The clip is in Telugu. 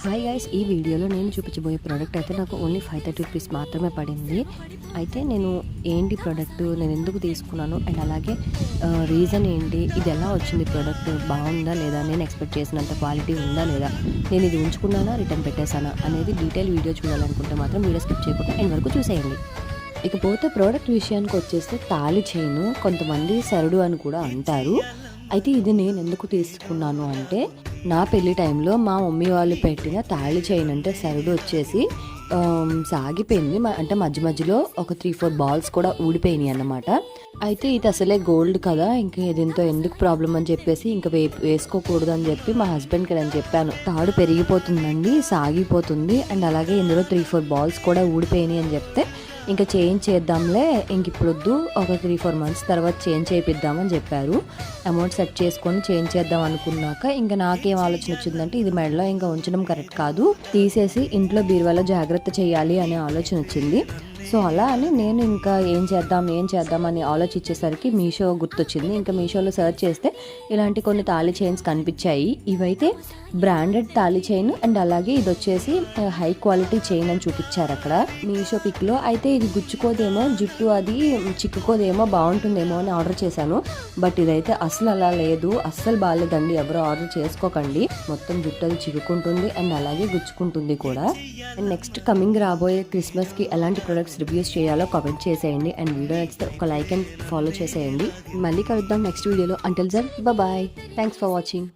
హాయ్ గైస్, ఈ వీడియోలో నేను చూపించబోయే ప్రోడక్ట్ అయితే నాకు ఓన్లీ 530 రూపీస్ మాత్రమే పడింది. అయితే నేను ఏంటి ప్రోడక్ట్, నేను ఎందుకు తీసుకున్నాను అండ్ అలాగే రీజన్ ఏంటి, ఇది ఎలా వచ్చింది, ప్రోడక్ట్ బాగుందా లేదా, నేను ఎక్స్పెక్ట్ చేసినంత క్వాలిటీ ఉందా లేదా, నేను ఇది ఉంచుకున్నానా రిటర్న్ పెట్టేశానా అనేది డీటెయిల్ వీడియో చూడాలనుకుంటే మాత్రం వీడియో స్కిప్ చేయకుండా ఎండ్ వరకు చూసేయండి. ఇకపోతే ప్రోడక్ట్ విషయానికి వచ్చేస్తే తాళి చైను, కొంతమంది సరుడు అని కూడా అంటారు. అయితే ఇది నేను ఎందుకు తీసుకున్నాను అంటే, నా పెళ్లి టైంలో మా మమ్మీ వాళ్ళు పెట్టిన తాళి చైన్ అంటే సరుడు వచ్చేసి సాగిపోయింది. అంటే మధ్య మధ్యలో ఒక 3-4 బాల్స్ కూడా ఊడిపోయినాయి అన్నమాట. అయితే ఇది అసలే గోల్డ్ కదా, ఇంకా దీంతో ఎందుకు ప్రాబ్లం అని చెప్పేసి ఇంకా వేసుకోకూడదు అని చెప్పి మా హస్బెండ్కి నేను చెప్పాను. తాడు పెరిగిపోతుందండి, సాగిపోతుంది అండ్ అలాగే ఇందులో 3-4 బాల్స్ కూడా ఊడిపోయినాయి అని చెప్తే, ఇంకా చేంజ్ చేద్దాంలే, ఇంక ఇప్పుడు వద్దు, ఒక 3-4 మంత్స్ తర్వాత చేంజ్ చేయిద్దామని చెప్పారు. అమౌంట్ సెట్ చేసుకొని చేంజ్ చేద్దాం అనుకున్నాక ఇంకా నాకేం ఆలోచన వచ్చిందంటే, ఇది మెడలో ఇంకా ఉంచడం కరెక్ట్ కాదు, తీసేసి ఇంట్లో బీరువాలో జాగ్రత్త చేయాలి అనే ఆలోచన వచ్చింది. సో అలా అని నేను ఇంకా ఏం చేద్దాం అని ఆలోచించేసరికి మీషో గుర్తొచ్చింది. ఇంకా మీషోలో సెర్చ్ చేస్తే ఇలాంటి కొన్ని తాళి చైన్స్ కనిపించాయి. ఇవైతే బ్రాండెడ్ తాళి చైన్ అండ్ అలాగే ఇది వచ్చేసి హై క్వాలిటీ చైన్ అని చూపించారు అక్కడ మీషో పిక్లో. అయితే ఇది గుచ్చుకోదేమో, జుట్టు అది చిక్కుకోదేమో, బాగుంటుందేమో అని ఆర్డర్ చేశాను. బట్ ఇదైతే అసలు అలా లేదు, అస్సలు బాగాలేదండి. ఎవరు ఆర్డర్ చేసుకోకండి, మొత్తం జుట్టు అది చిక్కుకుంటుంది అండ్ అలాగే గుచ్చుకుంటుంది కూడా. అండ్ నెక్స్ట్ కమింగ్ రాబోయే క్రిస్మస్కి ఎలాంటి ప్రొడక్ట్స్ రివ్యూస్ చేయాలో కామెంట్ చేసేయండి అండ్ వీడియో నచ్చితే ఒక లైక్ అండ్ ఫాలో చేసేయండి. మళ్ళీ కలుద్దాం నెక్స్ట్ వీడియోలో. Until then bye, thanks for watching.